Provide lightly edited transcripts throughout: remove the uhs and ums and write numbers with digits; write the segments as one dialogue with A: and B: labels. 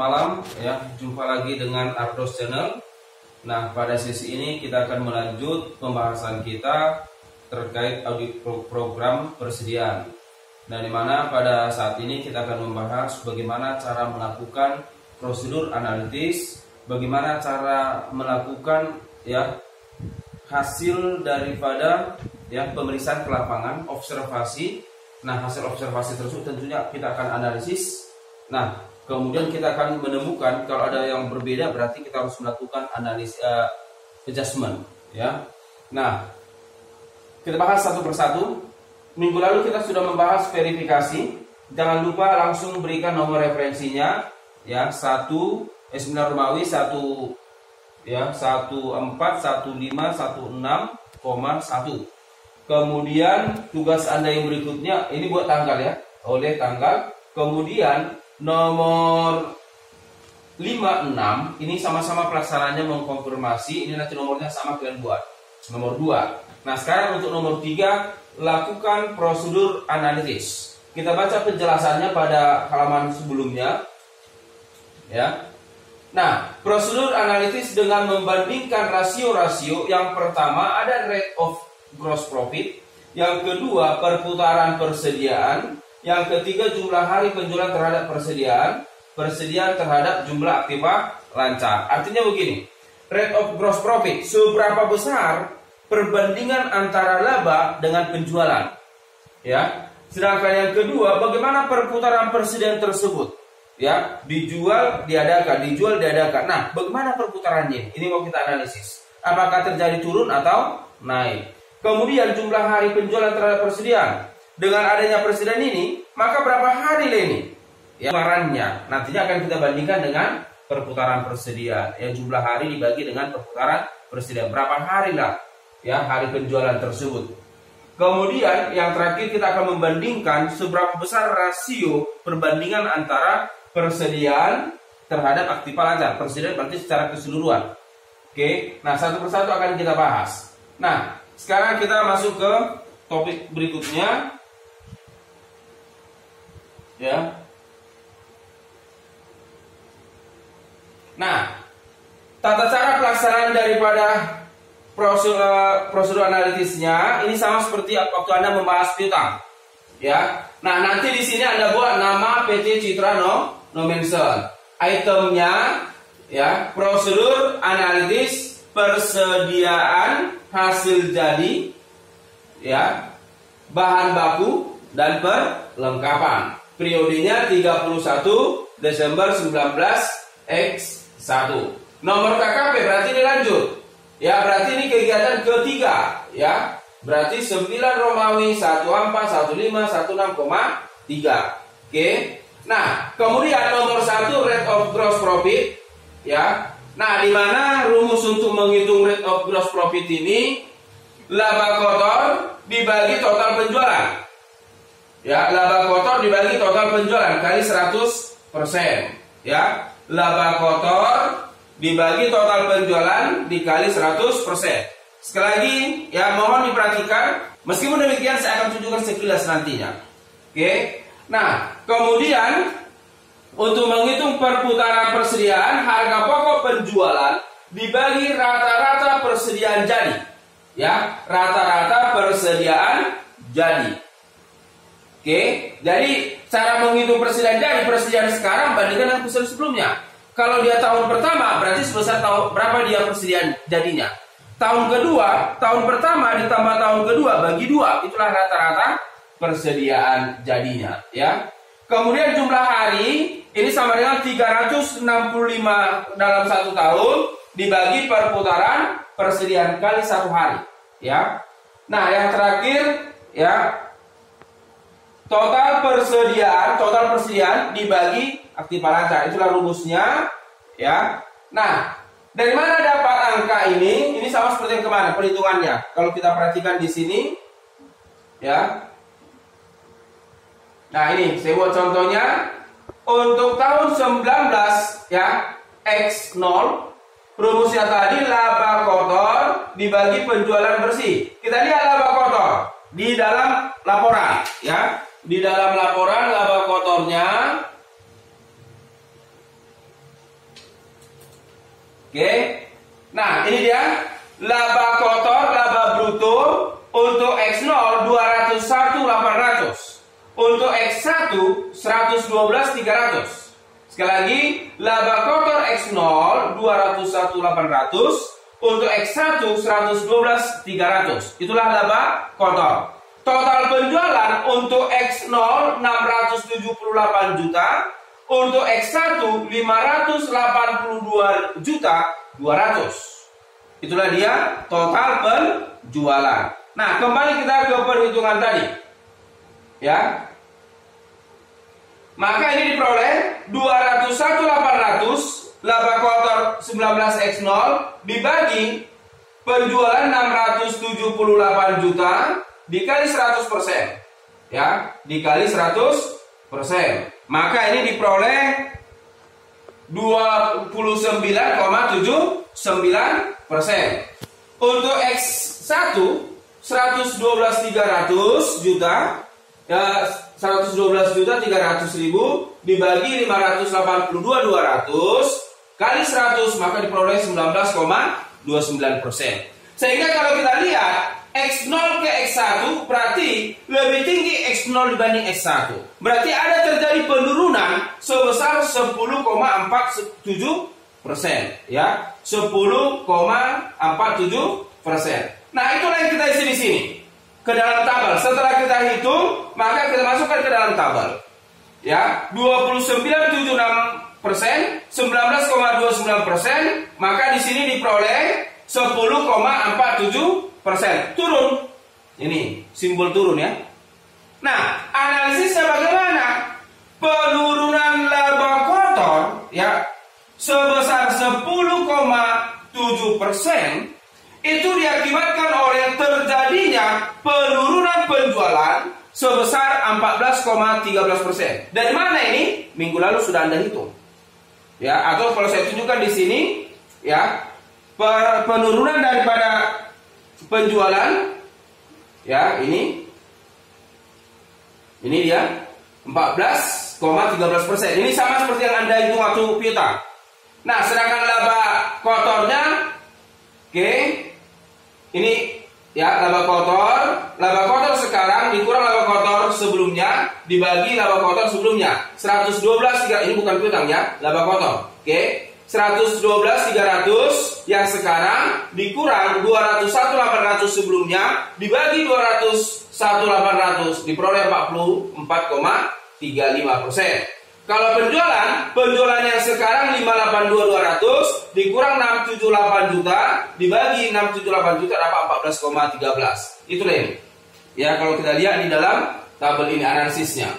A: malam ya, jumpa lagi dengan Ardos Channel. Nah, pada sesi ini kita akan melanjut pembahasan kita terkait audit program persediaan. Nah, di mana pada saat ini kita akan membahas bagaimana cara melakukan prosedur analitis, bagaimana cara melakukan ya hasil daripada ya pemeriksaan ke lapangan, observasi. Nah, hasil observasi tersebut tentunya kita akan analisis. Nah, kemudian kita akan menemukan kalau ada yang berbeda, berarti kita harus melakukan analisis adjustment ya. Nah, kita bahas satu persatu. Minggu lalu kita sudah membahas verifikasi. Jangan lupa langsung berikan nomor referensinya ya, 1 Romawi 1 ya 141516,1. Kemudian tugas Anda yang berikutnya ini buat tanggal ya, oleh tanggal. Kemudian nomor 56 ini sama-sama pelaksananya mengkonfirmasi, ini nanti nomornya sama kalian buat. Nomor 2. Nah, sekarang untuk nomor 3, lakukan prosedur analitis. Kita baca penjelasannya pada halaman sebelumnya ya. Nah, prosedur analitis dengan membandingkan rasio-rasio. Yang pertama ada rate of gross profit, yang kedua perputaran persediaan, yang ketiga jumlah hari penjualan terhadap persediaan terhadap jumlah aktiva lancar. Artinya begini, rate of gross profit, seberapa besar perbandingan antara laba dengan penjualan ya. Sedangkan yang kedua, bagaimana perputaran persediaan tersebut ya, dijual diadakan. Nah, bagaimana perputarannya, ini mau kita analisis, apakah terjadi turun atau naik. Kemudian jumlah hari penjualan terhadap persediaan. Dengan adanya persediaan ini, maka berapa hari ini ya perputarannya nantinya akan kita bandingkan dengan perputaran persediaan ya, jumlah hari dibagi dengan perputaran persediaan, berapa hari lah ya hari penjualan tersebut. Kemudian yang terakhir kita akan membandingkan seberapa besar rasio perbandingan antara persediaan terhadap aktiva lancar. Persediaan berarti secara keseluruhan. Oke, nah satu persatu akan kita bahas. Nah, sekarang kita masuk ke topik berikutnya ya. Nah, tata cara pelaksanaan daripada prosedur analitisnya ini sama seperti waktu Anda membahas piutang ya. Nah, nanti di sini Anda buat nama PT Citra no mention. Itemnya ya, prosedur analitis persediaan hasil jadi ya, bahan baku dan perlengkapan. Periodenya 31 Desember 19X1. Nomor KKP berarti ini lanjut ya, berarti ini kegiatan ketiga ya. Berarti 9 Romawi 141516,3. Oke. Nah, kemudian nomor 1 rate of gross profit ya. Nah, di mana rumus untuk menghitung rate of gross profit ini, laba kotor dibagi total penjualan ya, laba kotor dibagi total penjualan kali 100% ya. Laba kotor dibagi total penjualan dikali 100%. Sekali lagi ya, mohon diperhatikan. Meskipun demikian saya akan tunjukkan sekilas nantinya. Oke. Nah, kemudian untuk menghitung perputaran persediaan, harga pokok penjualan dibagi rata-rata persediaan jadi ya, rata-rata persediaan jadi. Oke, jadi cara menghitung persediaan jadi, persediaan sekarang bandingkan dengan persediaan sebelumnya. Kalau dia tahun pertama, berarti sebesar tahun berapa dia persediaan jadinya. Tahun kedua, tahun pertama ditambah tahun kedua bagi 2, itulah rata-rata persediaan jadinya ya. Kemudian jumlah hari ini sama dengan 365 dalam 1 tahun dibagi perputaran persediaan kali 1 hari ya. Nah, yang terakhir ya, total persediaan dibagi aktiva lancar, itulah rumusnya ya. Nah, dari mana dapat angka ini? Ini sama seperti yang kemana perhitungannya. Kalau kita perhatikan di sini ya. Nah, ini saya buat contohnya. Untuk tahun 19 ya, X0, rumusnya tadi laba kotor dibagi penjualan bersih. Kita lihat laba kotor di dalam laporan ya. Di dalam laporan laba kotornya Oke. Nah, ini dia laba kotor, laba bruto untuk X0 201.800. Untuk X1 112.300. Sekali lagi, laba kotor X0 201.800. Untuk X1 112.300. Itulah laba kotor. Total penjualan untuk X0 678 juta. Untuk X1 582 juta 200. Itulah dia total penjualan. Nah, kembali kita ke perhitungan tadi. Ya. Maka ini diperoleh 201.800 laba kotor 19X0 dibagi penjualan 678 juta dikali 100%. Ya, dikali 100%. Maka ini diperoleh 29,79%. Untuk X1 112.300 juta, ya 112.300.000 dibagi 582.200 kali 100, maka diperoleh 19,29%. Sehingga kalau kita lihat X0 ke X1 berarti lebih tinggi X0 dibanding X1. Berarti ada terjadi penurunan sebesar 10,47%, ya. 10,47%. Nah, itulah yang kita isi di sini ke dalam tabel. Setelah kita hitung, maka kita masukkan ke dalam tabel. Ya, 29,76%, 19,29%, maka di sini diperoleh 10,47%. Turun. Ini simbol turun ya. Nah, analisisnya bagaimana? Penurunan laba kotor ya sebesar 10,7% itu diakibatkan oleh terjadinya penurunan penjualan sebesar 14,13%. Dari mana ini? Minggu lalu sudah Anda hitung. Ya, atau kalau saya tunjukkan di sini ya, penurunan daripada penjualan ya, ini dia 14,13%. Ini sama seperti yang Anda hitung waktu piutang. Nah, sedangkan laba kotornya oke, ini ya laba kotor sekarang dikurang laba kotor sebelumnya dibagi laba kotor sebelumnya 112.300. Ini bukan piutang ya, laba kotor. Oke, 112.300 yang sekarang dikurang 201.800 sebelumnya dibagi 201.800 diperoleh 44,35%. Kalau penjualan yang sekarang 582.200 dikurang 678 juta dibagi 678 juta dapat 14,13. Itulah ini. Ya, kalau kita lihat di dalam tabel ini analisisnya.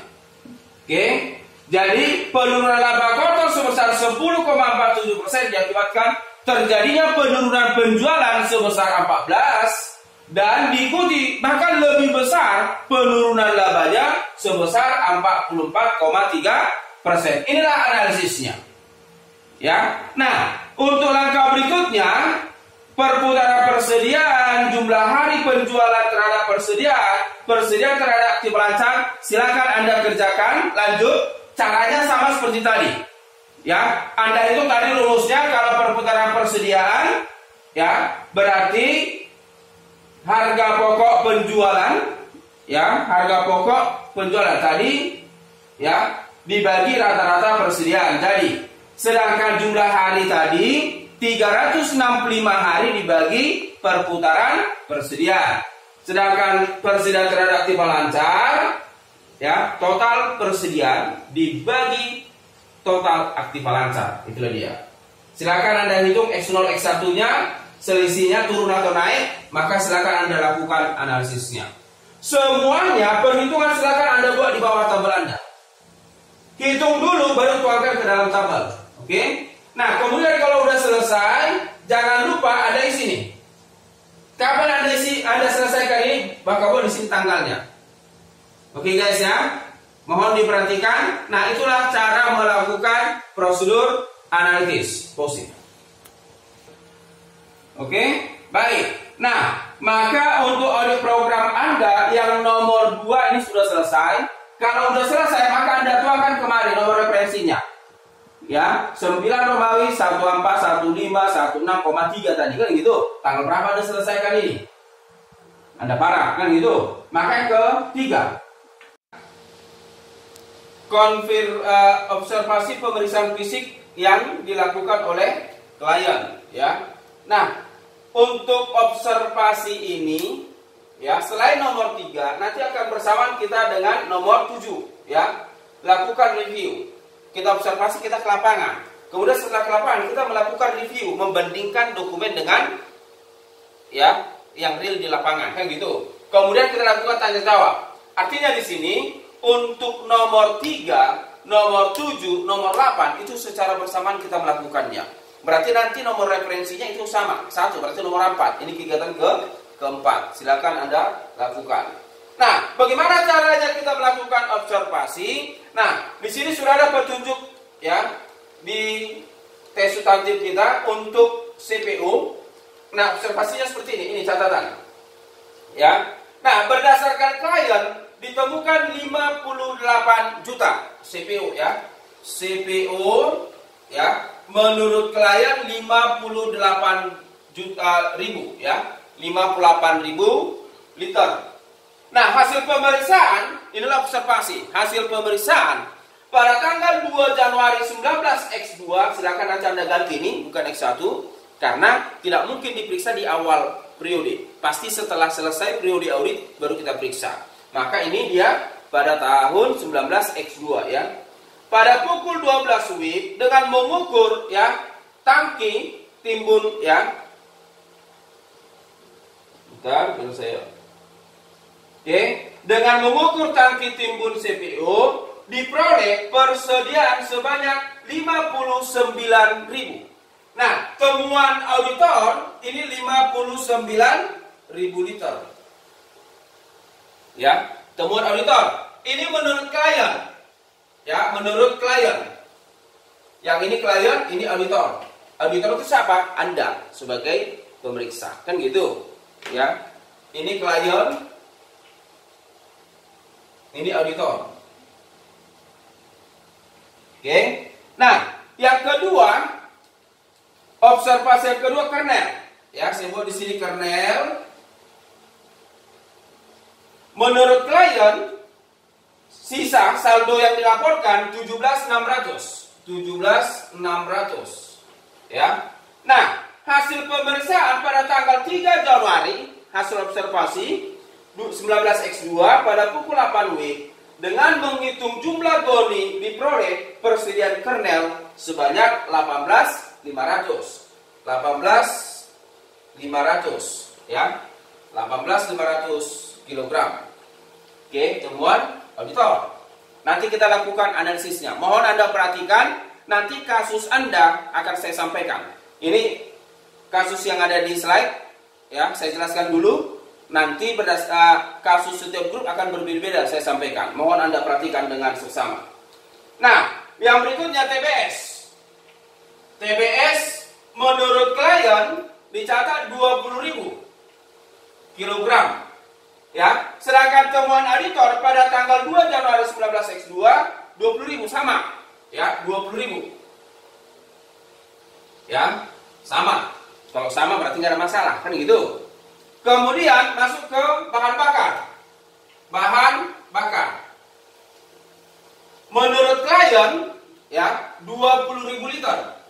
A: Oke. Jadi penurunan laba kotor sebesar 10,47% diakibatkan terjadinya penurunan penjualan sebesar 14 dan diikuti bahkan lebih besar penurunan labanya sebesar 44,3%. Inilah analisisnya. Ya. Nah, untuk langkah berikutnya, perputaran persediaan, jumlah hari penjualan terhadap persediaan terhadap aktif lancar, silakan Anda kerjakan. Lanjut. Caranya sama seperti tadi. Ya, Anda itu tadi rumusnya kalau perputaran persediaan, ya, berarti harga pokok penjualan, ya, harga pokok penjualan tadi, ya, dibagi rata-rata persediaan. Jadi, sedangkan jumlah hari tadi 365 hari dibagi perputaran persediaan. Sedangkan persediaan terhadap aktiva lancar, ya, total persediaan dibagi total aktiva lancar. Itulah dia. Silakan Anda hitung X0 X1-nya, selisihnya turun atau naik, maka silakan Anda lakukan analisisnya. Semuanya perhitungan silakan Anda buat di bawah tabel Anda. Hitung dulu baru tuangkan ke dalam tabel. Oke? Nah, kemudian kalau udah selesai, jangan lupa ada isi nih. Kapan Anda selesaikan ini, maka boleh di sini tanggalnya. Oke guys ya, mohon diperhatikan. Nah, itulah cara melakukan prosedur analitis POSIF. Oke, baik. Nah, maka untuk audit program Anda yang nomor 2 ini sudah selesai. Kalau sudah selesai, maka Anda tuangkan kemari nomor referensinya. Ya, 9 Romawi 141516,3 tadi kan gitu. Tanggal berapa Anda selesaikan ini? Anda parah kan gitu. Maka yang ketiga, observasi pemeriksaan fisik yang dilakukan oleh klien, ya. Nah, untuk observasi ini, ya, selain nomor 3, nanti akan bersamaan kita dengan nomor 7, ya. Lakukan review. Kita observasi, kita ke lapangan. Kemudian setelah ke lapangan, kita melakukan review, membandingkan dokumen dengan, ya, yang real di lapangan, kan gitu. Kemudian kita lakukan tanya jawab. Artinya di sini untuk nomor 3, nomor 7, nomor 8 itu secara bersamaan kita melakukannya. Berarti nanti nomor referensinya itu sama. 1 berarti nomor 4. Ini kegiatan keempat. Silakan Anda lakukan. Nah, bagaimana caranya kita melakukan observasi? Nah, di sini sudah ada petunjuk, ya, di tes substantif kita untuk CPU. Nah, observasinya seperti ini. Ini catatan. Ya. Nah, berdasarkan klien ditemukan 58 juta CPU, ya. CPU, ya, menurut klien 58 juta ribu, ya. 58.000 liter. Nah, hasil pemeriksaan, inilah observasi. Hasil pemeriksaan pada tanggal 2 Januari 19 X2, silakan nanti Anda ganti ini, bukan X1, karena tidak mungkin diperiksa di awal periode. Pasti setelah selesai periode audit baru kita periksa. Maka ini dia pada tahun 19 X2, ya. Pada pukul 12 WIB dengan mengukur, ya, tangki timbun, ya. Bentar, biar saya. Oke, dengan mengukur tangki timbun CPU diperoleh persediaan sebanyak 59.000. Nah, temuan auditor ini 59.000 liter. Ya, temuan auditor ini menurut klien. Ya, menurut klien. Yang ini klien, ini auditor. Auditor itu siapa? Anda sebagai pemeriksa, kan gitu. Ya, ini klien. Ini auditor. Oke. Nah, yang kedua, observasi yang kedua kernel. Ya, saya buat di sini kernel. Menurut klien, sisa saldo yang dilaporkan 17.600. 17.600. Ya. Nah, hasil pemeriksaan pada tanggal 3 Januari, hasil observasi 19X2 pada pukul 8 WIB dengan menghitung jumlah goni diperoleh persediaan kernel sebanyak 18.500. 18.500, ya. 18.500 kg. Oke, temuan auditor. Nanti kita lakukan analisisnya. Mohon Anda perhatikan, nanti kasus Anda akan saya sampaikan. Ini kasus yang ada di slide, ya, saya jelaskan dulu. Nanti kasus setiap grup akan berbeda-beda saya sampaikan. Mohon Anda perhatikan dengan seksama. Nah, yang berikutnya TBS. TBS menurut klien dicatat 20.000 kilogram. Ya, sedangkan temuan auditor pada tanggal 2 Januari 19 X2 20.000 sama. Ya, 20.000. Ya, sama. Kalau sama berarti nggak ada masalah, kan gitu. Kemudian masuk ke bahan bakar. Bahan bakar. Menurut klien, ya, 20.000 liter.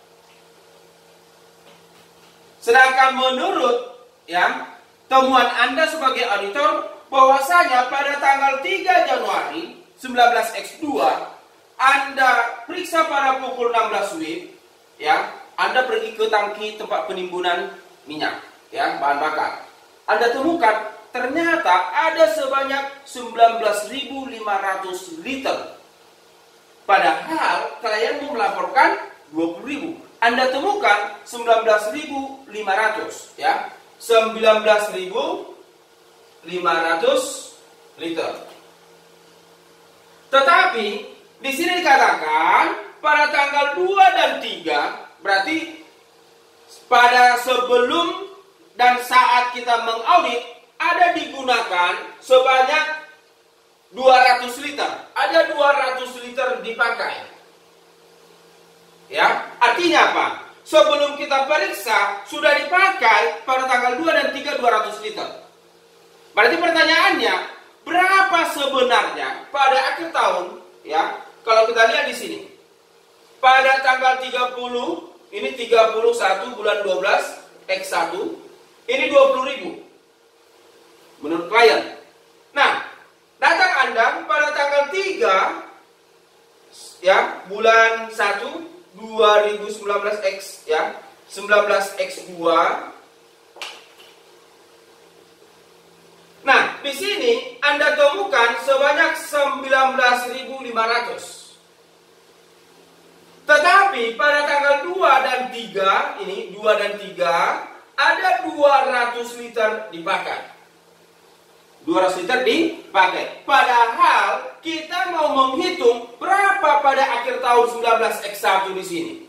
A: Sedangkan menurut, ya, temuan Anda sebagai auditor bahwasanya pada tanggal 3 Januari 19X2 Anda periksa pada pukul 16 WIB, ya, Anda pergi ke tangki tempat penimbunan minyak, ya, bahan bakar. Anda temukan ternyata ada sebanyak 19.500 liter. Padahal klien melaporkan 20.000. Anda temukan 19.500, ya. 19.500 liter. Tetapi di sini dikatakan pada tanggal 2 dan 3, berarti pada sebelum dan saat kita mengaudit ada digunakan sebanyak 200 liter. Ada 200 liter dipakai. Ya, artinya apa? Sebelum kita periksa sudah dipakai pada tanggal 2 dan 3 200 liter. Berarti pertanyaannya, berapa sebenarnya pada akhir tahun? Ya, kalau kita lihat di sini. Pada tanggal 30, ini 31 bulan 12 X1, ini 20.000 menurut klien. Nah, datang Anda pada tanggal 3 ya, bulan 1 2019 X ya, 19 X2. Nah, di sini Anda temukan sebanyak 19.500. Tetapi pada tanggal 2 dan 3, ini 2 dan 3, ada 200 liter dipakai. 200 liter dipakai. Padahal kita mau menghitung berapa pada akhir tahun 19 X1 di sini.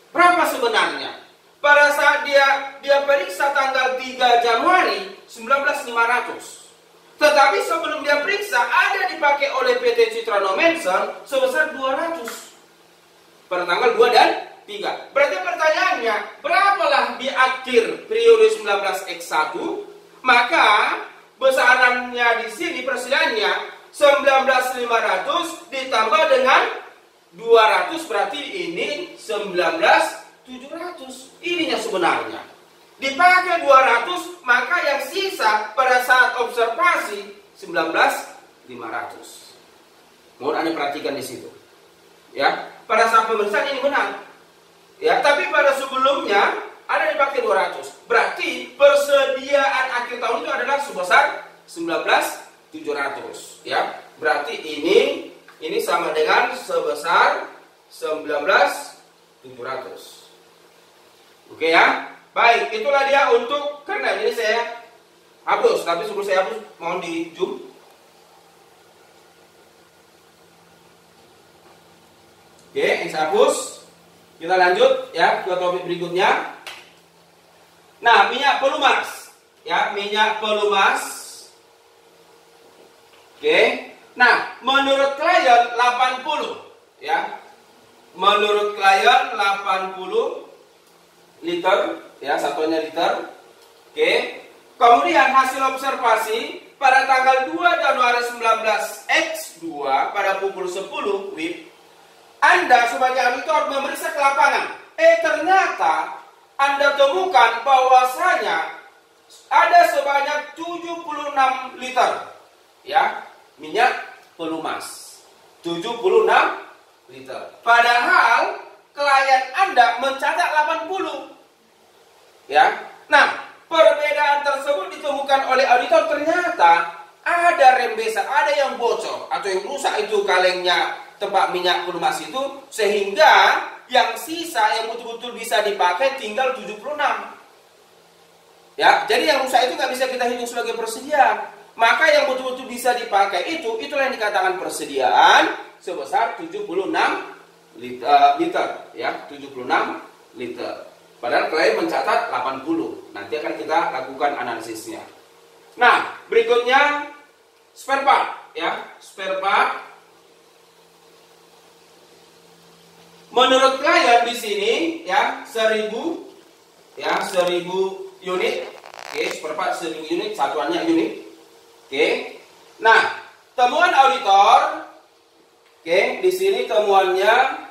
A: Berapa sebenarnya? Pada saat dia periksa tanggal 3 Januari 19.500. Tetapi sebelum dia periksa ada dipakai oleh PT Citrano Mensen sebesar 200. Pada tanggal 2 dan 3. Berarti pertanyaannya, berapalah di akhir periode 19 X1? Maka besarannya di sini persediaannya 19.500 ditambah dengan 200, berarti ini 19.700. Ininya sebenarnya. Dipakai 200, maka yang sisa pada saat observasi 19.500. Mohon Anda perhatikan di situ. Ya, pada saat pemeriksaan ini benar. Ya, tapi pada sebelumnya ada dipakai 200. Berarti persediaan akhir tahun itu adalah sebesar 19.700. Ya, berarti ini sama dengan sebesar 19.700. Oke ya. Baik, itulah dia untuk, karena ini saya hapus, tapi sebelum saya hapus mohon di zoom. Oke, ini saya hapus. Kita lanjut ya ke topik berikutnya. Nah, minyak pelumas. Ya, minyak pelumas. Oke. Nah, menurut klien 80 ya. Menurut klien 80 liter ya, satuannya liter. Oke. Kemudian hasil observasi pada tanggal 2 Januari 19 X2 pada pukul 10 WIB, Anda sebagai auditor memeriksa ke lapangan. Ternyata Anda temukan bahwasanya ada sebanyak 76 liter ya, minyak pelumas. 76 liter. Padahal klien Anda mencatat 80. Ya. Nah, perbedaan tersebut ditemukan oleh auditor, ternyata ada rembesan, ada yang bocor atau yang rusak itu kalengnya tempat minyak pelumas itu, sehingga yang sisa yang betul-betul bisa dipakai tinggal 76. Ya, jadi yang rusak itu nggak bisa kita hitung sebagai persediaan. Maka yang betul-betul bisa dipakai itulah yang dikatakan persediaan sebesar 76 liter, ya, 76 liter. Padahal klien mencatat 80. Nanti akan kita lakukan analisisnya. Nah, berikutnya spare part, ya, spare part. Menurut klien di sini ya 1000 unit. Oke, spare part 1000 unit, satuannya unit. Oke. Nah, temuan auditor. Oke, di sini temuannya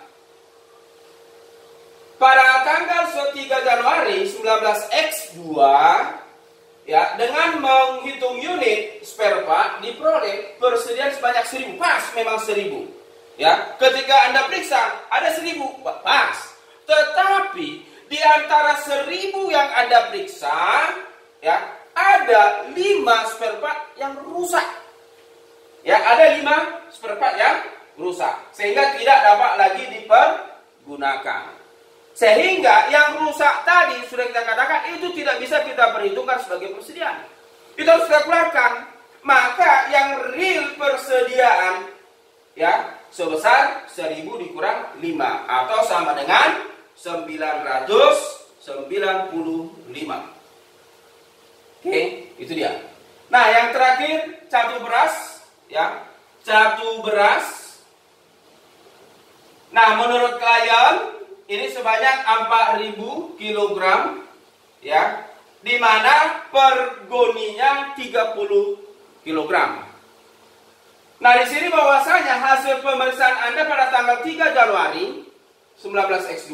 A: pada tanggal 3 Januari 19 X2 ya, dengan menghitung unit spare part diperoleh persediaan sebanyak 1000. Pas, memang 1000. Ya, ketika Anda periksa ada 1000, pas. Tetapi di antara 1000 yang Anda periksa, ya, ada 5 spare part yang rusak. Ya, ada 5 spare part yang rusak, sehingga tidak dapat lagi dipergunakan. Sehingga yang rusak tadi sudah kita katakan itu tidak bisa kita perhitungkan sebagai persediaan. Itu harus kita keluarkan. Maka yang real persediaan ya sebesar 1000 dikurang 5 atau sama dengan 995. Oke, itu dia. Nah, yang terakhir catu beras ya. Catu beras. Nah, menurut klien ini sebanyak 4.000 kilogram, ya, di mana per goninya 30 kilogram. Nah, di sini bahwasanya hasil pemeriksaan Anda pada tanggal 3 Januari 19X2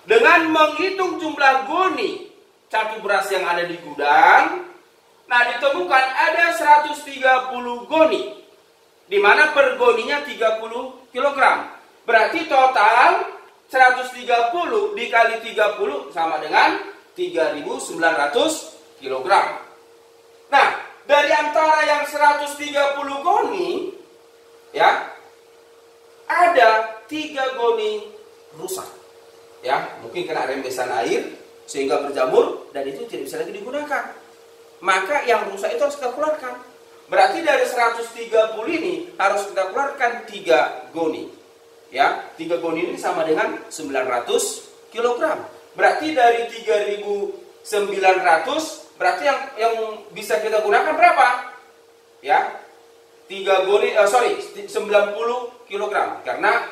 A: dengan menghitung jumlah goni catu beras yang ada di gudang, nah ditemukan ada 130 goni, di mana per goninya 30 kg. Berarti total 130 dikali 30 sama dengan 3.900 kg. Nah, dari antara yang 130 goni, ya, ada 3 goni rusak. Ya, mungkin kena rembesan air sehingga berjamur dan itu tidak bisa lagi digunakan. Maka yang rusak itu harus kita keluarkan. Berarti dari 130 ini harus kita keluarkan 3 goni. Ya, 3 goni ini sama dengan 900 kg. Berarti dari 3.900 berarti yang bisa kita gunakan berapa? Ya. 90 kg. Karena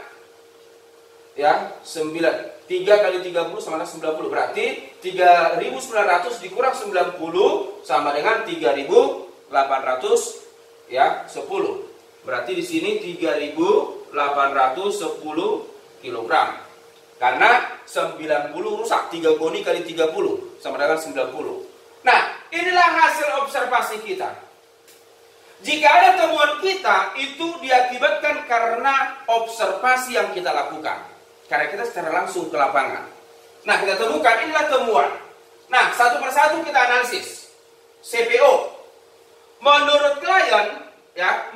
A: ya 3 kali 30 sama dengan 90. Berarti 3.900 dikurang 90 sama dengan 3.800 ya 10. Berarti di sini 3.810 kg. Karena 90 rusak, 3 goni kali 30 sama dengan 90. Nah, inilah hasil observasi kita. Jika ada temuan kita, itu diakibatkan karena observasi yang kita lakukan. Karena kita secara langsung ke lapangan. Nah, kita temukan inilah temuan. Nah, satu persatu kita analisis. CPO. Menurut klien, ya,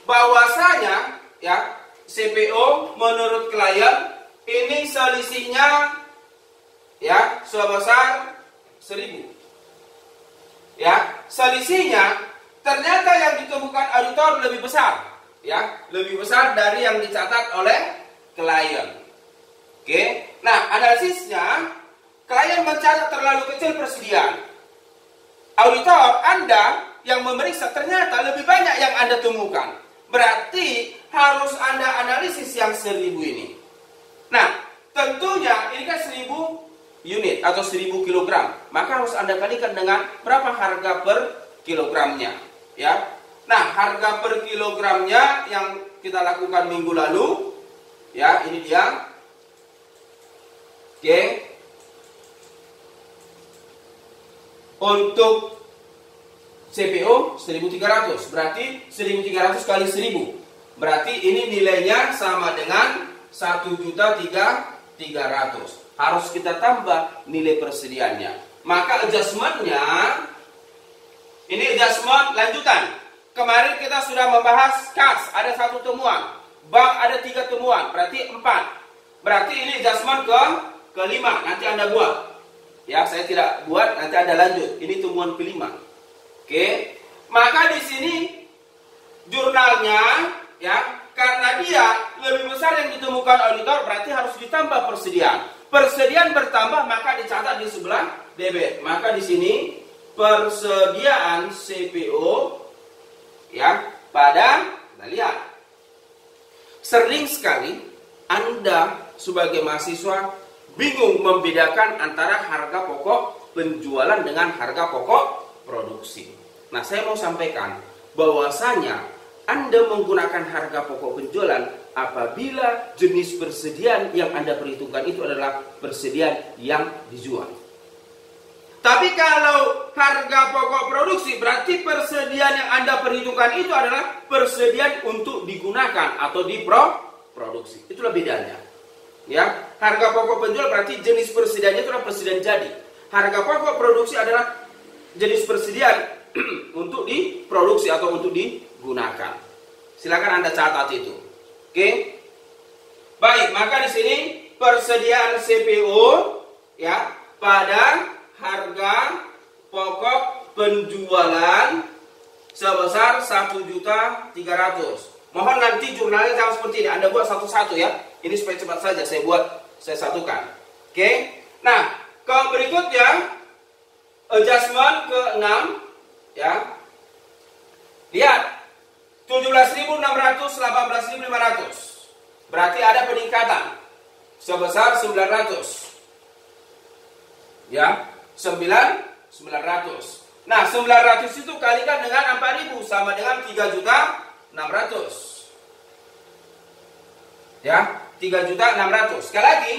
A: bahwasanya, ya, CPO menurut klien ini selisihnya, ya, sebesar 1.000. Ya, selisihnya ternyata yang ditemukan auditor lebih besar. Ya, lebih besar dari yang dicatat oleh klien. Oke, nah analisisnya klien mencatat terlalu kecil persediaan. Auditor Anda yang memeriksa ternyata lebih banyak yang Anda temukan. Berarti harus Anda analisis yang 1.000 ini. Nah, tentunya ini kan 1.000 unit atau 1.000 kilogram. Maka harus Anda kalikan dengan berapa harga per kilogramnya. Ya. Nah, harga per kilogramnya yang kita lakukan minggu lalu, ya, ini dia. Oke. Untuk CPO 1.300, berarti 1.300 kali 1.000. Berarti ini nilainya sama dengan 1.300.000. Harus kita tambah nilai persediaannya. Maka adjustmentnya, ini adjustment lanjutan. Kemarin kita sudah membahas kas, ada 1 temuan. Bank ada 3 temuan, berarti 4. Berarti ini adjustment ke-5, nanti Anda buat. Ya, saya tidak buat, nanti Anda lanjut. Ini temuan ke-5. Oke. Maka di sini jurnalnya, ya, karena dia lebih besar yang ditemukan auditor, berarti harus ditambah persediaan. Persediaan bertambah, maka dicatat di sebelah debit. Maka di sini persediaan CPO, ya, pada, kita lihat, sering sekali Anda sebagai mahasiswa bingung membedakan antara harga pokok penjualan dengan harga pokok produksi. Nah, saya mau sampaikan bahwasanya Anda menggunakan harga pokok penjualan apabila jenis persediaan yang Anda perhitungkan itu adalah persediaan yang dijual. Tapi kalau harga pokok produksi, berarti persediaan yang Anda perhitungkan itu adalah persediaan untuk digunakan atau diproduksi. Itulah bedanya. Ya, harga pokok penjual berarti jenis persediaannya itu adalah persediaan jadi. Harga pokok produksi adalah jenis persediaan untuk diproduksi atau untuk digunakan. Silakan Anda catat itu. Oke. Baik, maka di sini persediaan CPO, ya, pada harga pokok penjualan sebesar 1.300.000. Mohon nanti jurnalnya jangan seperti ini. Anda buat satu-satu ya. Ini supaya cepat saja saya satukan. Oke. Nah, ke berikutnya adjustment ke-6, ya. Lihat. 17.600, 18.500. berarti ada peningkatan sebesar 900. Ya, 900. Nah, 900 itu kalikan dengan 4.000 sama dengan 3.600.000. Ya, 3.600.000. Sekali lagi,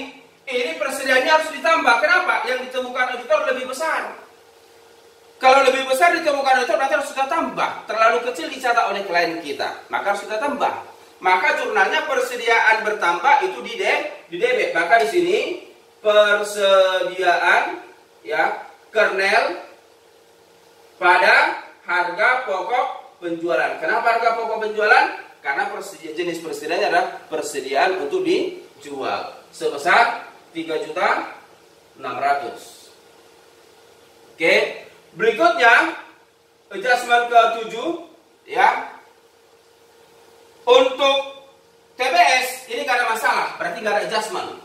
A: ini persediaannya harus ditambah. Kenapa? Yang ditemukan auditor lebih besar. Kalau lebih besar ditemukan auditor, nanti harus kita tambah. Terlalu kecil dicatat oleh klien kita, maka harus kita tambah. Maka jurnalnya persediaan bertambah itu di debit. Maka di sini persediaan, ya, kernel pada harga pokok penjualan. Kenapa harga pokok penjualan? Karena jenis persediaannya adalah persediaan untuk dijual sebesar 3.600.000. Oke, berikutnya adjustment ke-7, ya. Untuk TBS ini gak ada masalah, berarti gak ada adjustment.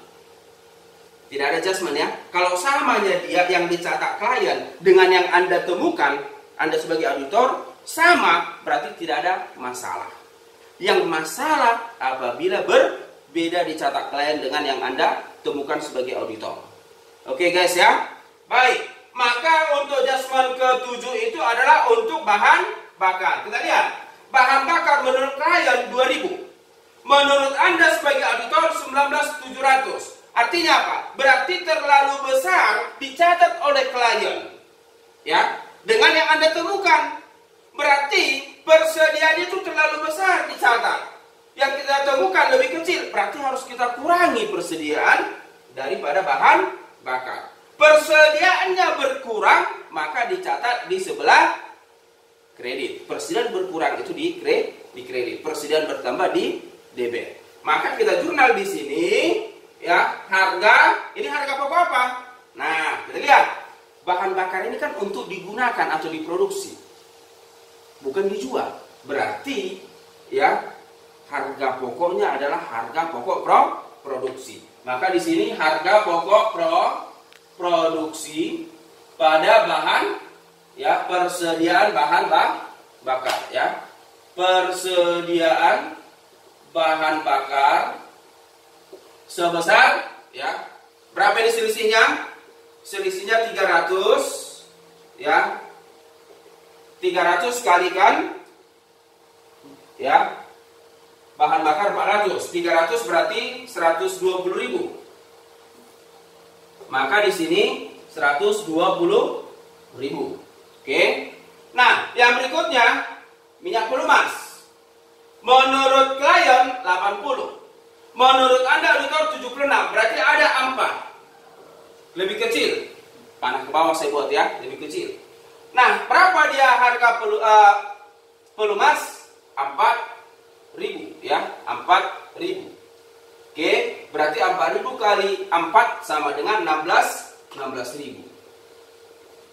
A: Tidak ada adjustment, ya. Kalau samanya dia yang dicatat klien dengan yang Anda temukan, Anda sebagai auditor sama, berarti tidak ada masalah. Yang masalah apabila berbeda dicatat klien dengan yang Anda temukan sebagai auditor. Oke guys, ya. Baik, maka untuk adjustment ke-7 itu adalah untuk bahan bakar. Kita lihat, bahan bakar menurut klien 2.000. Menurut Anda sebagai auditor 19.700. Artinya apa? Berarti terlalu besar dicatat oleh klien, ya, dengan yang Anda temukan. Berarti persediaan itu terlalu besar dicatat. Yang kita temukan lebih kecil, berarti harus kita kurangi persediaan daripada bahan bakar. Persediaannya berkurang, maka dicatat di sebelah kredit. Persediaan berkurang itu di kredit. Persediaan bertambah di debit. Maka kita jurnal di sini, ya, harga, ini harga pokok apa? Nah, kita lihat. Bahan bakar ini kan untuk digunakan atau diproduksi, bukan dijual. Berarti, ya, harga pokoknya adalah harga pokok produksi. Maka di sini harga pokok produksi pada bahan, ya, persediaan bahan bakar, ya. Persediaan bahan bakar sebesar, ya, berapa ini selisihnya? Selisihnya 300, ya. 300 kalikan, ya, bahan bakar 400. 300 berarti 120.000. Maka di sini 120.000. Oke. Nah, yang berikutnya minyak pelumas. Menurut klien 80. Menurut Anda auditor 76. Berarti ada 4. Lebih kecil. Panah ke bawah saya buat, ya, lebih kecil. Nah, berapa dia harga pelumas? 4.000, ya, 4.000. Oke, berarti 4.000 kali 4 sama dengan 16.000.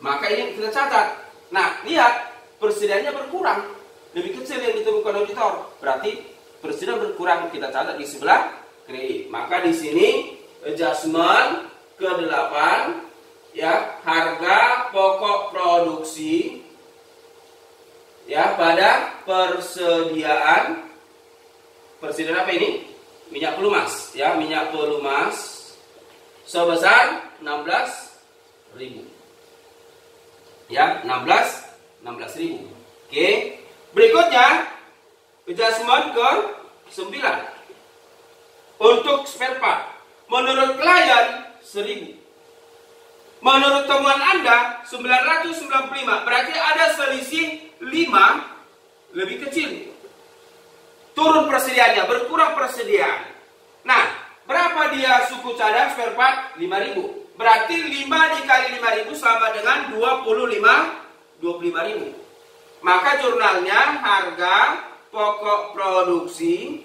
A: Maka ini kita catat. Nah, lihat, persediaannya berkurang. Lebih kecil yang ditemukan auditor. Berarti persediaan berkurang, kita catat di sebelah kredit. Maka di sini adjustment ke-8, ya, harga pokok produksi, ya, pada persediaan apa ini? Minyak pelumas, ya, minyak pelumas sebesar 16.000. Ya, 16.000. Oke. Berikutnya adjustment ke-9 untuk spare part. Menurut klien 1.000. Menurut temuan Anda 995. Berarti ada selisih 5 lebih kecil. Turun persediaannya, berkurang persediaan. Nah, berapa dia suku cadang spare part? 5.000. Berarti 5 dikali 5.000 sama dengan 25.000. Maka jurnalnya harga pokok produksi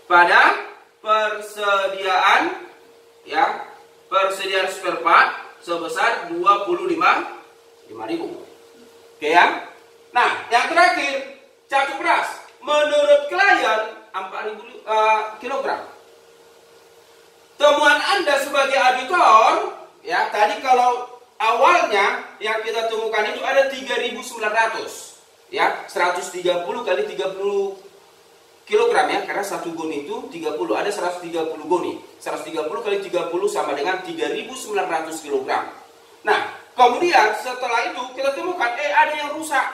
A: pada persediaan, ya, persediaan spare part sebesar 25.000. Oke, ya. Nah, yang terakhir, catur beras. Menurut klien 4.000 kilogram. Temuan Anda sebagai auditor, ya, tadi kalau awalnya yang kita temukan itu ada 3.900, ya, 130 kali 30 kilogram ya, karena 1 goni itu 30, ada 130 goni. 130 kali 30 sama dengan 3.900 kilogram. Nah, kemudian setelah itu kita temukan ada yang rusak.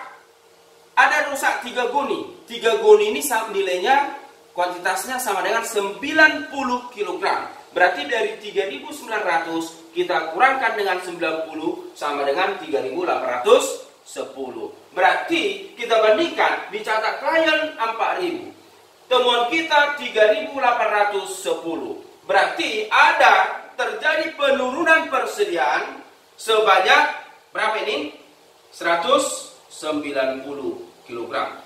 A: Ada rusak 3 goni. 3 goni ini nilainya, kuantitasnya sama dengan 90 kilogram. Berarti dari 3.900 kita kurangkan dengan 90 sama dengan 3.810. Berarti kita bandingkan, dicatat klien 4.000. Temuan kita 3.810. Berarti ada terjadi penurunan persediaan sebanyak berapa ini? 190 kilogram.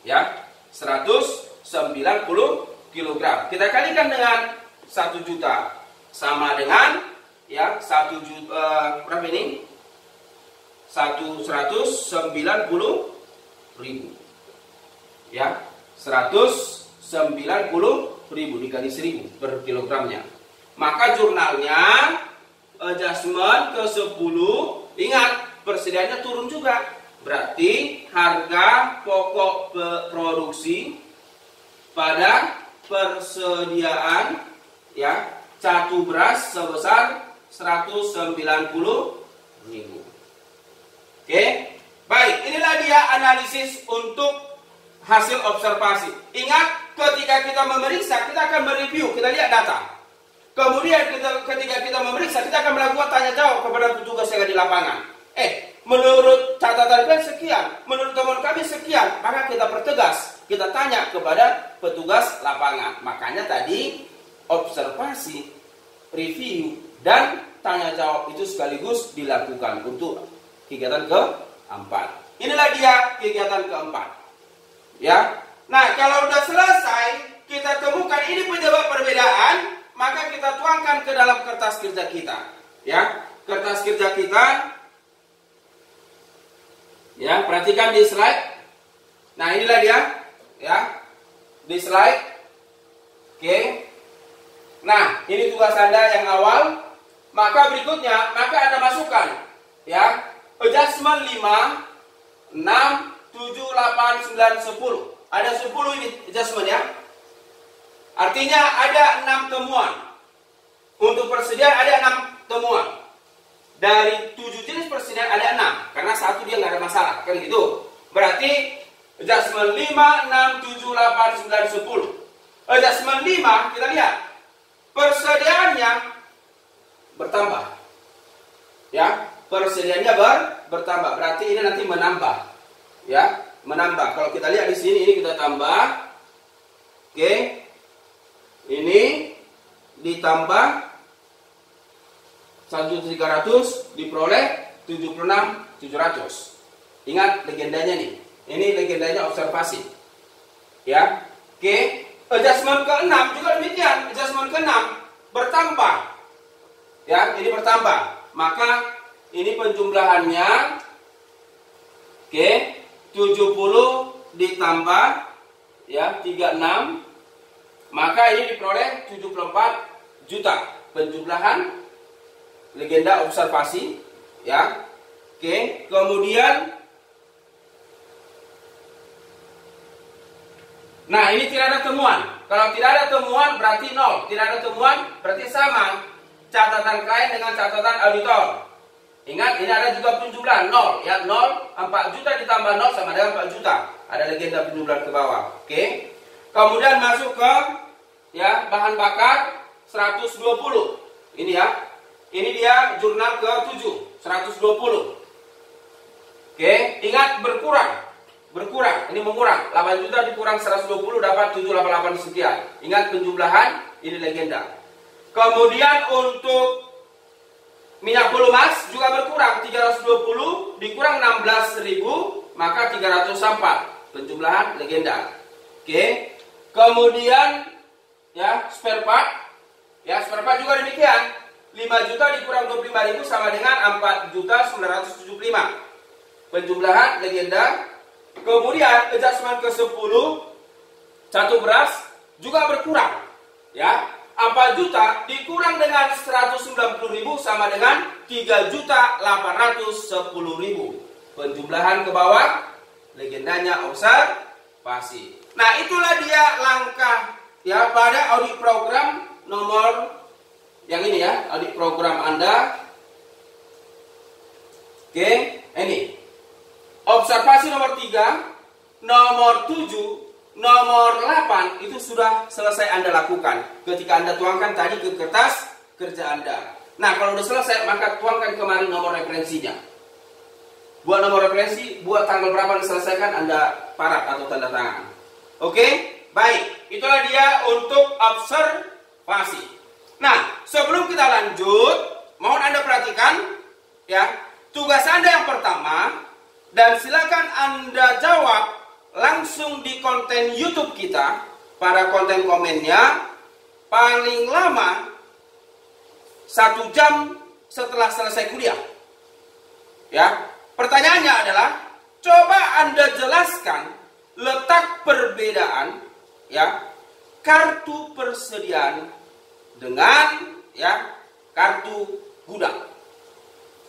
A: Ya, 190 kilogram. Kita kalikan dengan 1 juta sama dengan ya 1 juta berapa ini? 190.000. Ya, 190.000 dikali 1.000 per kilogramnya. Maka jurnalnya adjustment ke 10, ingat persediaannya turun juga. Berarti harga pokok produksi pada persediaan ya catu beras sebesar 190.000. Oke, baik, inilah dia analisis untuk hasil observasi. Ingat, ketika kita memeriksa, kita akan mereview, kita lihat data. Kemudian ketika kita memeriksa, kita akan melakukan tanya jawab kepada petugas yang ada di lapangan. Menurut catatan kalian sekian, menurut teman kami sekian, maka kita pertegas, kita tanya kepada petugas lapangan. Makanya tadi observasi, review, dan tanya jawab itu sekaligus dilakukan untuk kegiatan keempat. Inilah dia kegiatan keempat. Ya. Nah, kalau sudah selesai, kita temukan ini penyebab perbedaan, maka kita tuangkan ke dalam kertas kerja kita. Ya, kertas kerja kita. Ya, perhatikan di slide. Nah, inilah dia. Ya, di slide. Oke. Nah, ini tugas Anda yang awal. Maka berikutnya, maka Anda masukkan. Ya, adjustment 5, 6, 7, 8, 9, 10. Ada 10 ini adjustment ya. Artinya ada 6 temuan. Untuk persediaan ada 6 temuan. Dari 7 jenis persediaan ada 6. Karena satu dia nggak ada masalah. Kan gitu. Berarti adjustment 5, 6, 7, 8, 9, 10. Adjustment 5 kita lihat. Persediaannya bertambah. Ya, persediaannya bertambah. Berarti ini nanti menambah. Ya, menambah. Kalau kita lihat di sini, ini kita tambah. Oke. Ini ditambah 1.300 diperoleh 76.700. Ingat legendanya nih. Ini legendanya observasi. Ya. Oke. Adjustment ke-6 juga demikian. Adjustment ke-6 bertambah. Ya, ini bertambah. Maka ini penjumlahannya oke, 70 ditambah ya 36, maka ini diperoleh 74 juta. Penjumlahan legenda observasi ya. Oke, kemudian nah, ini tidak ada temuan. Kalau tidak ada temuan berarti 0. Tidak ada temuan berarti sama catatan klien dengan catatan auditor. Ingat, ini ada juga penjumlahan 0 ya, 0, 4 juta ditambah 0 sama dengan 4 juta. Ada legenda penjumlahan ke bawah. Oke. Kemudian masuk ke ya bahan bakar 120. Ini ya. Ini dia jurnal ke-7, 120. Oke, ingat berkurang. Berkurang, ini mengurang. 8 juta dikurang 120 dapat 788 sekian. Ingat penjumlahan, ini legenda. Kemudian untuk minyak pelumas juga berkurang, 320 dikurang 16.000 maka 304. Penjumlahan legenda. Oke. Kemudian ya spare part. Ya spare part juga demikian. 5 juta dikurang 25.000 sama dengan 4.975. Penjumlahan legenda. Kemudian adjustment ke-10 catu beras juga berkurang. Ya. 4 juta dikurang dengan 190.000 sama dengan 3.810.000. Penjumlahan ke bawah legendanya observasi. observasi. Nah, itulah dia langkah ya pada audit program nomor yang ini ya, audit program Anda. Oke, ini. Observasi nomor 3, nomor 7, nomor 8 itu sudah selesai Anda lakukan ketika Anda tuangkan tadi ke kertas kerja Anda. Nah, kalau sudah selesai maka tuangkan kemarin nomor referensinya. Buat nomor referensi, buat tanggal berapa diselesaikan Anda parat atau tanda tangan. Oke, baik. Itulah dia untuk observasi. Nah, sebelum kita lanjut, mohon Anda perhatikan ya, tugas Anda yang pertama, dan silakan Anda jawab langsung di konten YouTube kita pada konten komennya paling lama 1 jam setelah selesai kuliah. Ya, pertanyaannya adalah coba Anda jelaskan letak perbedaan ya kartu persediaan dengan ya kartu gudang.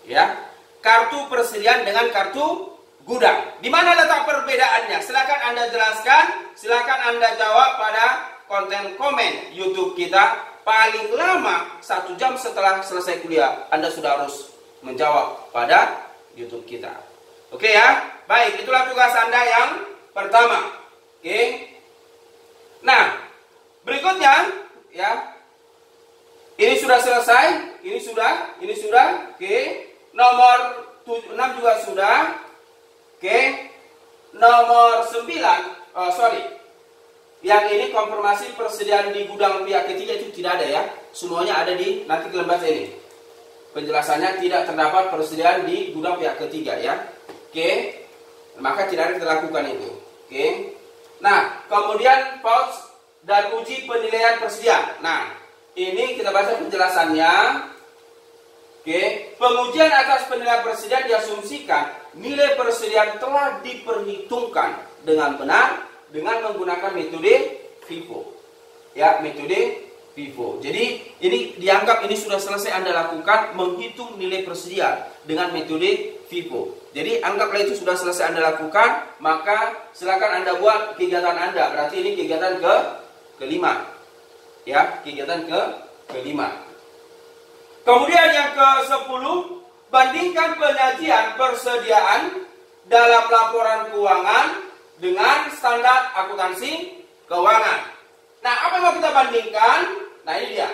A: Ya, kartu persediaan dengan kartu gudang. Di mana letak perbedaannya? Silakan Anda jelaskan, silakan Anda jawab pada konten komen YouTube kita paling lama 1 jam setelah selesai kuliah. Anda sudah harus menjawab pada YouTube kita. Oke ya? Baik, itulah tugas Anda yang pertama. Oke. Nah, berikutnya ya. Ini sudah selesai, ini sudah. Oke. Nomor 6 juga sudah. Oke. Nomor 9, yang ini konfirmasi persediaan di gudang pihak ketiga itu tidak ada ya. Semuanya ada di nanti ke lembar ini. Penjelasannya tidak terdapat persediaan di gudang pihak ketiga ya. Oke. Maka tidak ada kita lakukan itu. Oke. Nah, kemudian PAUDS dan uji penilaian persediaan. Nah, ini kita baca penjelasannya. Oke, pengujian atas penilaian persediaan diasumsikan nilai persediaan telah diperhitungkan dengan benar dengan menggunakan metode FIFO. Ya, metode FIFO. Jadi, ini dianggap ini sudah selesai Anda lakukan menghitung nilai persediaan dengan metode FIFO. Jadi, anggaplah itu sudah selesai Anda lakukan, maka silakan Anda buat kegiatan Anda. Berarti ini kegiatan kelima. Ya, kegiatan kelima. Kemudian yang ke-10, bandingkan penyajian persediaan dalam laporan keuangan dengan standar akuntansi keuangan. Nah, apa yang mau kita bandingkan? Nah, ini dia.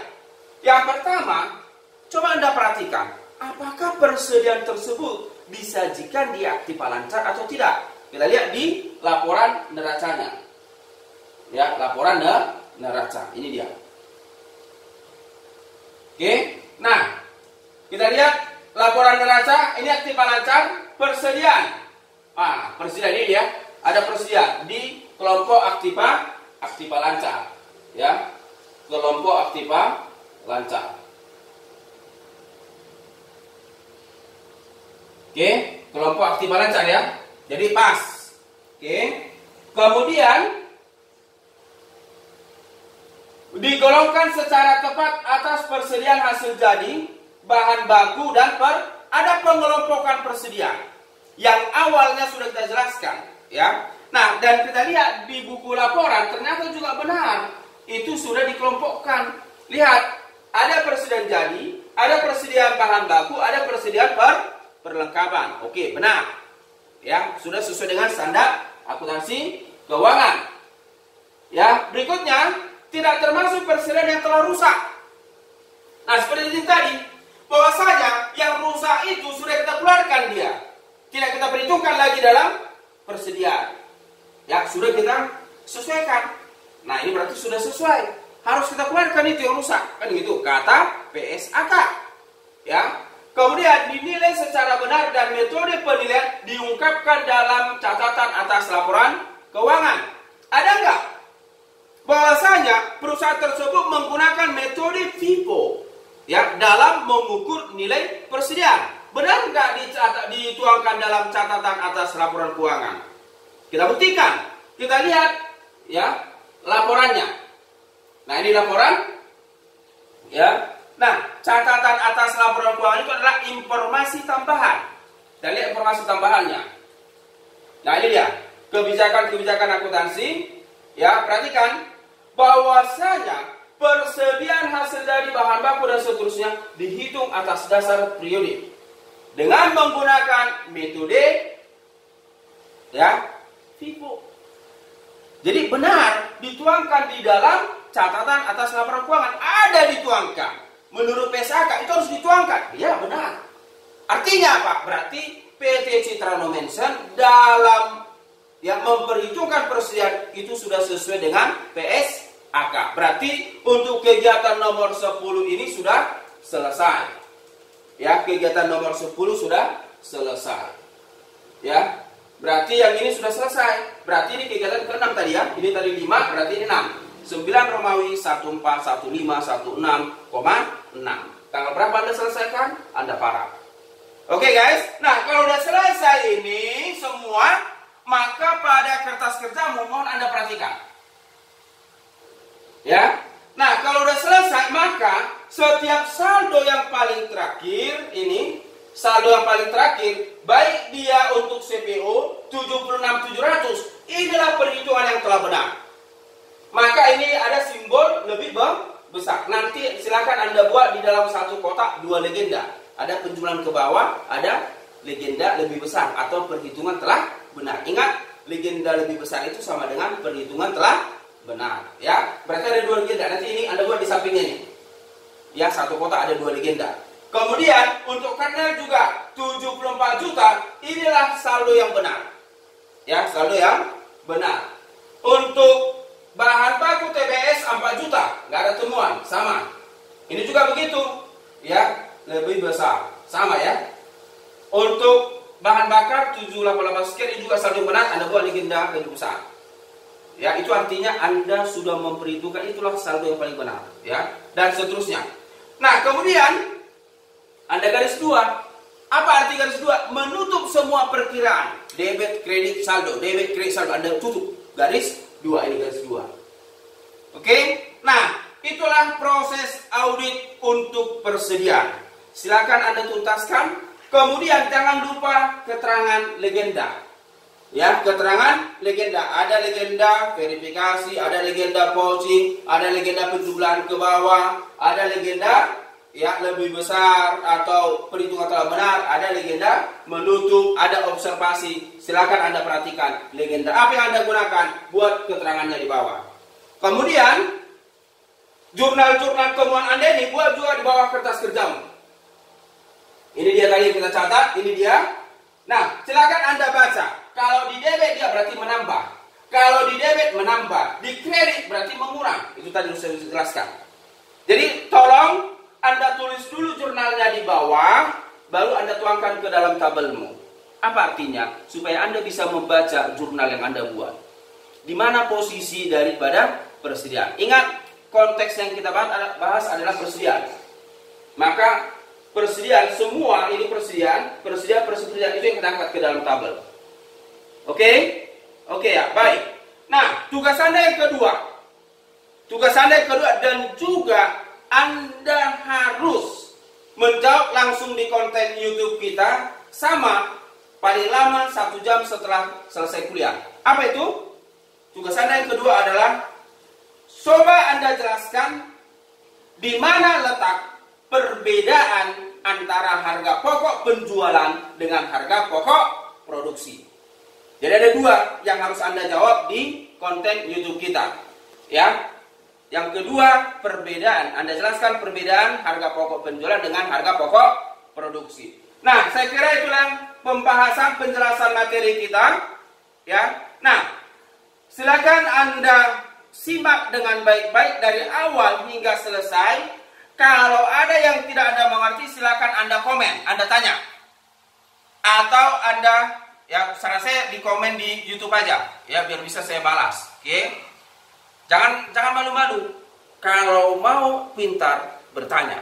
A: Yang pertama, coba Anda perhatikan, apakah persediaan tersebut disajikan di aktiva lancar atau tidak? Kita lihat di laporan neracanya. Ya, laporan neraca. Ini dia. Oke. Nah, kita lihat laporan neraca, ini aktiva lancar, persediaan. Persediaan ini ya, ada persediaan di kelompok aktiva lancar, ya, kelompok aktiva lancar. Oke, kelompok aktiva lancar ya, jadi pas. Oke, kemudian digolongkan secara tepat atas persediaan hasil jadi, bahan baku dan ada pengelompokan persediaan yang awalnya sudah kita jelaskan, ya. Nah, dan kita lihat di buku laporan ternyata juga benar, itu sudah dikelompokkan. Lihat, ada persediaan jadi, ada persediaan bahan baku, ada persediaan perlengkapan. Oke, benar. Ya, sudah sesuai dengan standar akuntansi keuangan. Ya, berikutnya tidak termasuk persediaan yang telah rusak. Nah, seperti ini tadi, bahwasanya yang rusak itu sudah kita keluarkan dia. Tidak kita perhitungkan lagi dalam persediaan. Ya, sudah kita sesuaikan. Nah, ini berarti sudah sesuai. Harus kita keluarkan itu yang rusak. Kan gitu, kata PSAK. Ya. Kemudian dinilai secara benar dan metode penilaian diungkapkan dalam catatan atas laporan keuangan. Ada enggak? Bahwasanya perusahaan tersebut menggunakan metode FIFO ya dalam mengukur nilai persediaan. Benar enggak dituangkan dalam catatan atas laporan keuangan? Kita buktikan. Kita lihat ya laporannya. Nah, ini laporan ya. Nah, catatan atas laporan keuangan itu adalah informasi tambahan. Kita lihat informasi tambahannya. Nah, ini dia. kebijakan-kebijakan akuntansi, ya perhatikan bahwasanya persediaan hasil dari bahan baku dan seterusnya dihitung atas dasar periodik dengan menggunakan metode ya FIFO. Jadi benar dituangkan di dalam catatan atas laporan keuangan, ada dituangkan. Menurut PSAK itu harus dituangkan. Ya benar. Artinya apa? Berarti PT Citra Nomensen dalam yang memperhitungkan persediaan itu sudah sesuai dengan PSAK. Berarti untuk kegiatan nomor 10 ini sudah selesai. Ya, kegiatan nomor 10 sudah selesai. Ya. Berarti yang ini sudah selesai. Berarti ini kegiatan ke-6 tadi ya. Ini tadi 5, berarti ini 6. 9 Romawi 14, 15, 16,6. Tanggal berapa Anda selesaikan? Anda parah. Oke guys. Nah, kalau udah selesai ini semua, maka pada kertas kerjamu mohon Anda perhatikan. Ya. Nah, kalau udah selesai, maka setiap saldo yang paling terakhir ini, saldo yang paling terakhir, baik dia untuk CPO 76.700, inilah perhitungan yang telah benar. Maka ini ada simbol lebih besar. Nanti silakan Anda buat di dalam satu kotak 2 legenda. Ada penjumlahan ke bawah, ada legenda lebih besar atau perhitungan telah benar. Ingat, legenda lebih besar itu sama dengan perhitungan telah benar. Ya, berarti ada 2 legenda. Nanti ini Anda buat di sampingnya nih. Ya, satu kotak ada 2 legenda. Kemudian untuk Karnel juga 74 juta, inilah saldo yang benar. Ya, saldo yang benar. Untuk bahan baku TBS 4 juta, nggak ada temuan, sama. Ini juga begitu, ya, lebih besar, sama ya. Untuk bahan bakar 788 sekian, ini juga saldo yang benar, Anda buat legenda lebih besar. Ya, itu artinya Anda sudah memperhitungkan itulah saldo yang paling benar, ya, dan seterusnya. Nah, kemudian Anda garis 2. Apa arti garis 2? Menutup semua perkiraan. Debit, kredit, saldo. Debit, kredit, saldo. Anda tutup. Garis 2. Ini garis 2. Oke? Nah, itulah proses audit untuk persediaan. Silakan Anda tuntaskan. Kemudian jangan lupa keterangan legenda. Ya, keterangan legenda. Ada legenda verifikasi, ada legenda pouching, ada legenda penjumlahan ke bawah, ada legenda ya lebih besar atau perhitungan telah benar, ada legenda menutup, ada observasi. Silakan Anda perhatikan legenda apa yang Anda gunakan buat keterangannya di bawah. Kemudian jurnal-jurnal temuan Anda ini buat juga di bawah kertas kerjamu. Ini dia tadi kita catat, ini dia. Nah, silakan Anda baca. Kalau di debit dia berarti menambah. Kalau di debit menambah, di kredit berarti mengurang. Itu tadi sudah saya jelaskan. Jadi tolong Anda tulis dulu jurnalnya di bawah, baru Anda tuangkan ke dalam tabelmu. Apa artinya? Supaya Anda bisa membaca jurnal yang Anda buat. Di mana posisi daripada persediaan. Ingat, konteks yang kita bahas adalah persediaan. Maka persediaan semua ini persediaan itu yang kita angkat ke dalam tabel. Oke? Oke ya, baik. Nah, tugas Anda yang kedua. Dan juga Anda harus menjawab langsung di konten YouTube kita sama paling lama 1 jam setelah selesai kuliah. Apa itu? Tugas Anda yang kedua adalah coba Anda jelaskan di mana letak perbedaan antara harga pokok penjualan dengan harga pokok produksi. Jadi ada 2 yang harus Anda jawab di konten YouTube kita. Ya. Yang kedua, perbedaan. Anda jelaskan perbedaan harga pokok penjualan dengan harga pokok produksi. Nah, saya kira itulah pembahasan penjelasan materi kita. Ya. Nah, silakan Anda simak dengan baik-baik dari awal hingga selesai. Kalau ada yang tidak Anda mengerti, silakan Anda komen, Anda tanya. Atau Anda, ya saran saya di komen di YouTube aja, ya biar bisa saya balas. Oke? Jangan malu-malu. Kalau mau pintar, bertanya.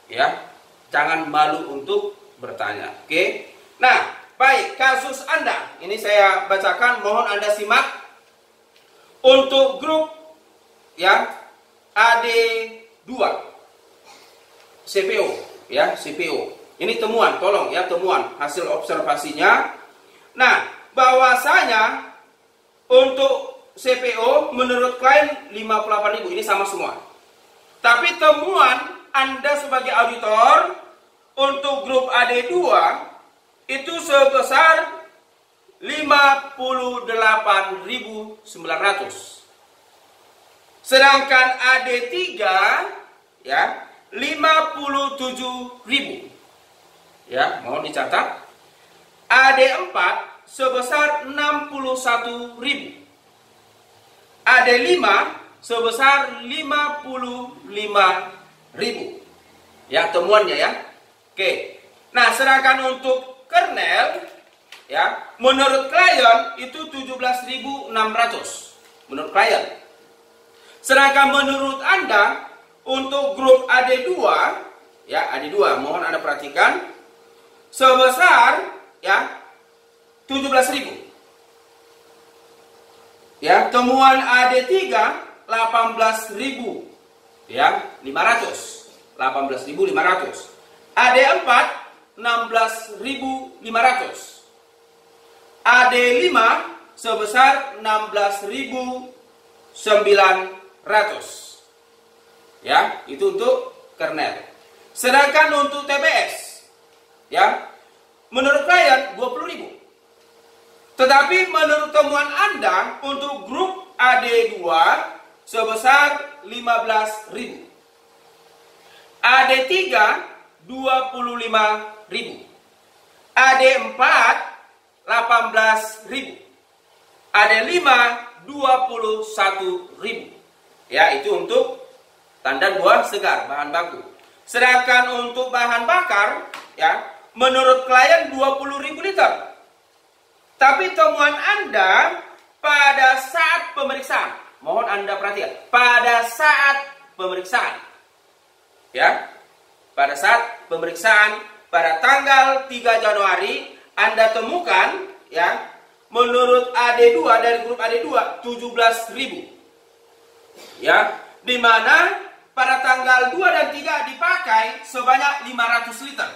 A: Ya, jangan malu untuk bertanya. Oke? Nah, baik, kasus Anda. Ini saya bacakan, mohon Anda simak. Untuk grup ya AD2 CPO ya, CPO. Ini temuan, tolong ya, temuan hasil observasinya. Nah, bahwasanya untuk CPO menurut klien 58.000, ini sama semua. Tapi temuan Anda sebagai auditor untuk grup AD2 itu sebesar 58.900. Sedangkan AD3 ya 57.000. Ya, mohon dicatat. AD4 sebesar 61.000. AD5 sebesar 55.000. Ya, temuannya ya. Oke. Nah, sedangkan untuk kernel ya, menurut klien itu 17.600 menurut klien. Sedangkan menurut Anda untuk grup AD2 ya, AD2 mohon Anda perhatikan sebesar ya 17.000. Ya, temuan AD3 18.000 ya, 500. 18.500. AD4 16.500. AD5 sebesar 16.900. Ya, itu untuk kernel. Sedangkan untuk TPS ya, menurut klien 20.000. Tetapi menurut temuan Anda untuk grup AD2 sebesar 15.000. AD3 25.000. AD4 18.000. AD5 21.000. Ya, itu untuk tandan buah segar, bahan baku. Sedangkan untuk bahan bakar ya, menurut klien 20.000 liter. Tapi temuan Anda pada saat pemeriksaan, mohon Anda perhatikan, pada saat pemeriksaan ya, pada saat pemeriksaan pada tanggal 3 Januari Anda temukan ya, menurut AD2 dari grup AD2 17.000 ya, di mana pada tanggal 2 dan 3 dipakai sebanyak 500 liter.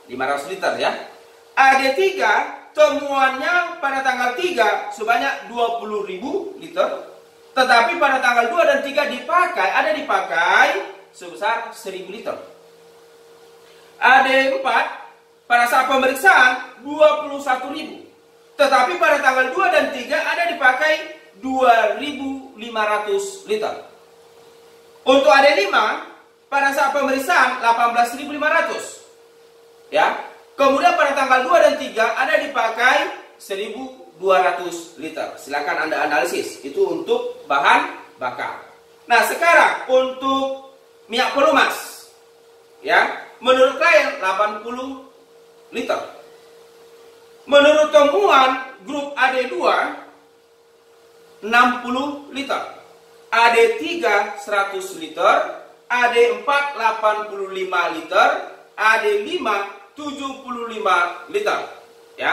A: 500 liter ya. AD3 temuannya pada tanggal 3 sebanyak 20.000 liter. Tetapi pada tanggal 2 dan 3 dipakai sebesar 1.000 liter. AD4 pada saat pemeriksaan 21.000. Tetapi pada tanggal 2 dan 3 ada dipakai 2.500 liter. Untuk AD5 pada saat pemeriksaan 18.500. Ya. Kemudian pada tanggal 2 dan 3 ada dipakai 1.200 liter. Silakan Anda analisis. Itu untuk bahan bakar. Nah, sekarang untuk minyak pelumas. Ya, menurut klien 80 liter. Menurut temuan grup AD2 60 liter. AD3 100 liter, AD4 85 liter, AD5 75 liter. Ya.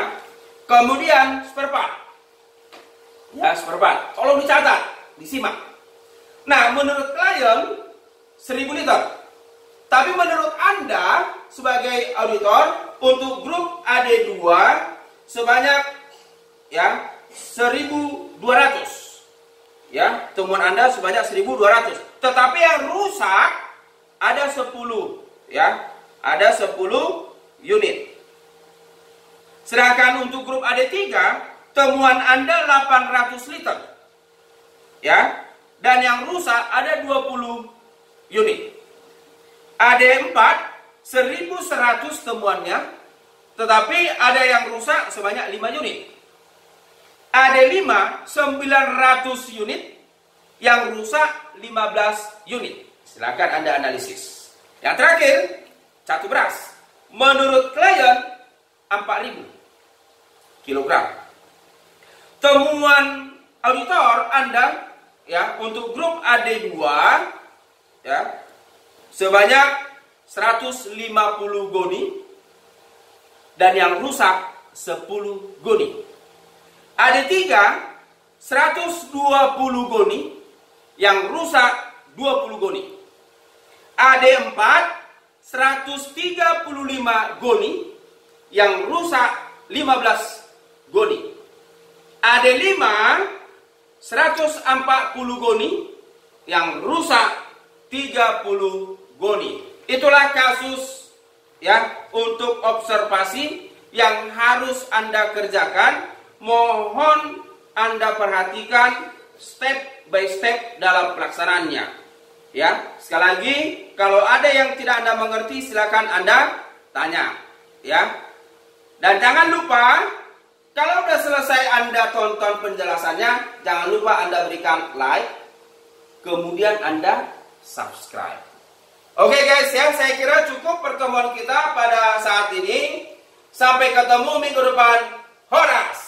A: Kemudian spare part. Ya, spare part. Tolong dicatat, disimak. Nah, menurut klien 1.000 liter. Tapi menurut Anda sebagai auditor untuk grup AD2 sebanyak ya 1.200. Ya, temuan Anda sebanyak 1.200. Tetapi yang rusak ada 10 ya. Ada 10 unit. Sedangkan untuk grup AD3 temuan Anda 800 liter. Ya. Dan yang rusak ada 20 unit. AD4 1.100 temuannya, tetapi ada yang rusak sebanyak 5 unit. AD5 900 unit, yang rusak 15 unit. Silakan Anda analisis. Yang terakhir, catu beras. Menurut klien 4.000 kilogram. Temuan auditor Anda ya untuk grup AD2 ya sebanyak 150 goni dan yang rusak 10 goni. AD3 120 goni, yang rusak 20 goni. AD4 135 goni, yang rusak 15 goni. AD5 140 goni, yang rusak 30 goni. Itulah kasus ya untuk observasi yang harus Anda kerjakan. Mohon Anda perhatikan step by step dalam pelaksanaannya. Ya, sekali lagi kalau ada yang tidak Anda mengerti silakan Anda tanya, ya. Dan jangan lupa kalau sudah selesai Anda tonton penjelasannya, jangan lupa Anda berikan like, kemudian Anda subscribe. Oke guys ya, saya kira cukup pertemuan kita pada saat ini. Sampai ketemu minggu depan. Horas!